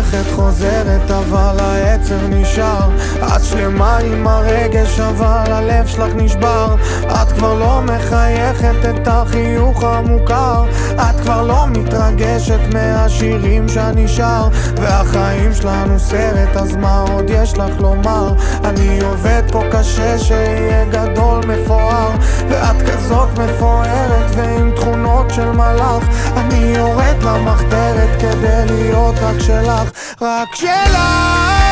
הולכת חוזרת אבל העצר נשאר. את שלמה עם הרגש אבל הלב שלך נשבר. את כבר לא מחייכת את החיוך המוכר. את כבר לא מתרגשת מהשירים שנשאר. והחיים שלנו סרט, אז מה עוד יש לך לומר? אני עובד פה קשה שיהיה גדול מפואר, ואת כזאת מפוארת ועם תכונות של מלאך. אני יורד למחתרת כדי להיות רק שלך, רק שלך.